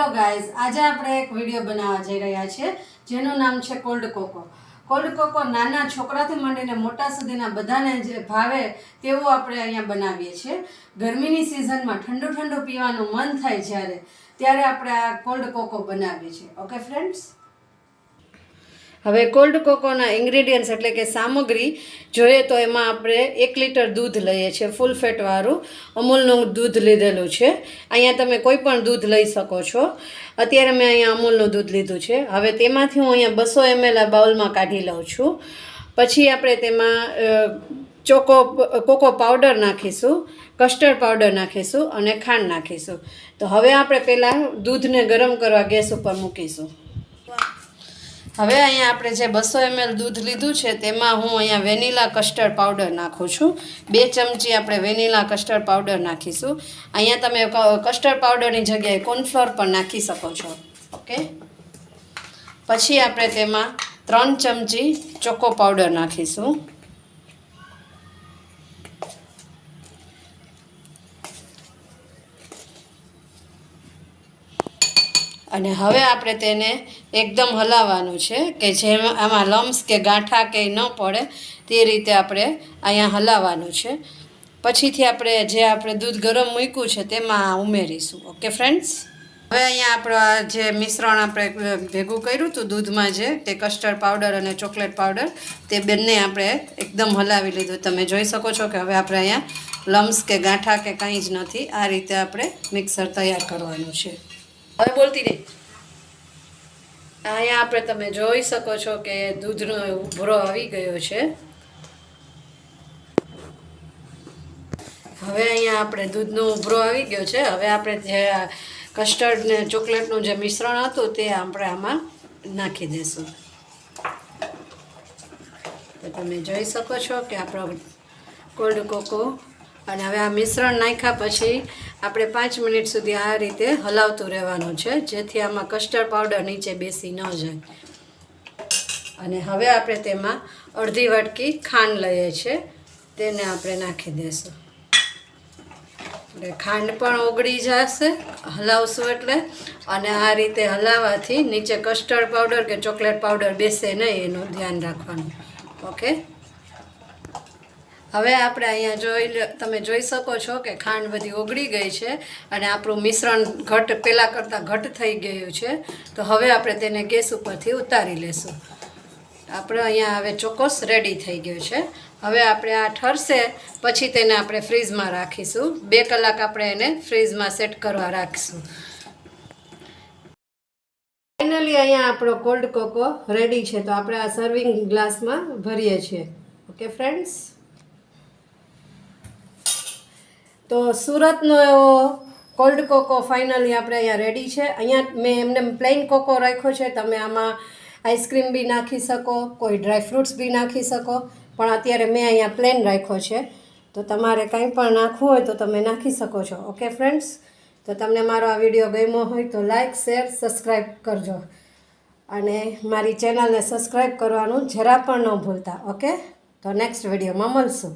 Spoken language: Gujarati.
હેલો ગાઈઝ, આજે આપણે એક વિડીયો બનાવવા જઈ રહ્યા છીએ જેનું નામ છે કોલ્ડ કોકો. કોલ્ડ કોકો નાના છોકરાથી માંડીને મોટા સુધીના બધાને જે ભાવે તેવું આપણે અહીંયા બનાવીએ છીએ. ગરમીની સિઝનમાં ઠંડુ ઠંડુ પીવાનું મન થાય ત્યારે આપણે આ કોલ્ડ કોકો બનાવીએ છીએ. ઓકે ફ્રેન્ડ્સ, હવે કોલ્ડ કોકોના ઇન્ગ્રેડિયન્ટ્સ એટલે કે સામગ્રી જોઈએ તો એમાં આપણે 1 લીટર દૂધ લઈએ છીએ. ફૂલ ફેટવાળું અમૂલનું દૂધ લીધેલું છે. અહીંયા તમે કોઈ પણ દૂધ લઈ શકો છો. અત્યારે મેં અહીંયા અમૂલનું દૂધ લીધું છે. હવે તેમાંથી હું અહીંયા 200 ml આ બાઉલમાં કાઢી લઉં છું. પછી આપણે તેમાં કોકો પાવડર નાખીશું, કસ્ટર્ડ પાવડર નાખીશું અને ખાંડ નાખીશું. તો હવે આપણે પહેલાં દૂધને ગરમ કરવા ગેસ ઉપર મૂકીશું. હવે અહીંયા આપણે જે 200 ml દૂધ લીધું છે તેમાં હું અહીંયા વેનીલા કસ્ટર્ડ પાવડર નાખું છું. 2 ચમચી આપણે વેનીલા કસ્ટર્ડ પાવડર નાખીશું. અહીંયા તમે કસ્ટર્ડ પાવડરની જગ્યાએ કોર્નફ્લોર પણ નાખી શકો છો. ઓકે, પછી આપણે તેમાં 3 ચમચી ચોકો પાવડર નાખીશું. અને હવે આપણે તેને એકદમ હલાવવાનું છે કે જેમાં આમાં લમ્સ કે ગાંઠા કે ન પડે તે રીતે આપણે અહીંયા હલાવવાનું છે. પછીથી આપણે દૂધ ગરમ મૂક્યું છે તેમાં ઉમેરીશું. ઓકે ફ્રેન્ડ્સ, હવે અહીંયા આપણું જે મિશ્રણ આપણે ભેગું કર્યું હતું દૂધમાં તે કસ્ટર્ડ પાવડર અને ચોકલેટ પાવડર તે બંને આપણે એકદમ હલાવી લીધું. તમે જોઈ શકો છો કે હવે આપણે અહીંયા લમ્સ કે ગાંઠા કે કંઈ જ નથી. આ રીતે આપણે મિક્સર તૈયાર કરવાનું છે. હવે બોલતી નહીં. અહીંયા આપણે તમે જોઈ શકો છો કે દૂધનો ઉભરો આવી ગયો છે. હવે અહીંયા આપણે દૂધનો ઉભરો આવી ગયો છે. હવે આપણે જે કસ્ટર્ડ ને ચોકલેટનું જે મિશ્રણ હતું તે આપણે આમાં નાખી દઈશું. તો તમે જોઈ શકો છો કે આપણો કોલ્ડ કોકો અને હવે આ મિશ્રણ નાખ્યા પછી આપણે 5 મિનિટ સુધી આ રીતે હલાવતું રહેવાનું છે જેથી આમાં કસ્ટર્ડ પાવડર નીચે બેસી ન જાય. અને હવે આપણે તેમાં અડધી વાટકી ખાંડ લઈએ છીએ, તેને આપણે નાખી દઈશું. એટલે ખાંડ પણ ઓગળી જશે હલાવશું એટલે. અને આ રીતે હલાવવાથી નીચે કસ્ટર્ડ પાવડર કે ચોકલેટ પાવડર બેસે નહીં એનું ધ્યાન રાખવાનું. ઓકે, હવે આપણે અહીંયા તમે જોઈ શકો છો કે ખાંડ બધી ઓગળી ગઈ છે અને આપણું મિશ્રણ પહેલાં કરતાં ઘટ થઈ ગયું છે. તો હવે આપણે તેને ગેસ ઉપરથી ઉતારી લેશું. આપણે અહીંયા હવે ચોક્કસ રેડી થઈ ગયું છે. હવે આપણે આ ઠરશે પછી તેને આપણે ફ્રીઝમાં રાખીશું. 2 કલાક આપણે એને ફ્રીઝમાં સેટ કરવા રાખીશું. ફાઇનલી અહીંયા આપણો કોલ્ડ કોકો રેડી છે. તો આપણે આ સર્વિંગ ગ્લાસમાં ભરીએ છીએ. ઓકે ફ્રેન્ડ્સ, તો સુરતનો એવો કોલ્ડ કોકો ફાઇનલી આપણે અહીંયા રેડી છે. અહીંયા મેં એમને પ્લેન કોકો રાખ્યો છે. તમે આમાં આઈસ્ક્રીમ બી નાખી શકો, કોઈ ડ્રાય ફ્રૂટ્સ બી નાખી શકો, પણ અત્યારે મેં અહીંયા પ્લેન રાખ્યો છે. તો તમારે કંઈ પણ નાખવું હોય તો તમે નાખી શકો છો. ઓકે ફ્રેન્ડ્સ, તો તમને મારો આ વિડીયો ગમ્યો હોય તો લાઇક, શેર, સબસ્ક્રાઈબ કરજો અને મારી ચેનલને સબસ્ક્રાઈબ કરવાનું જરા પણ ન ભૂલતા. ઓકે, તો નેક્સ્ટ વિડીયોમાં મળશું.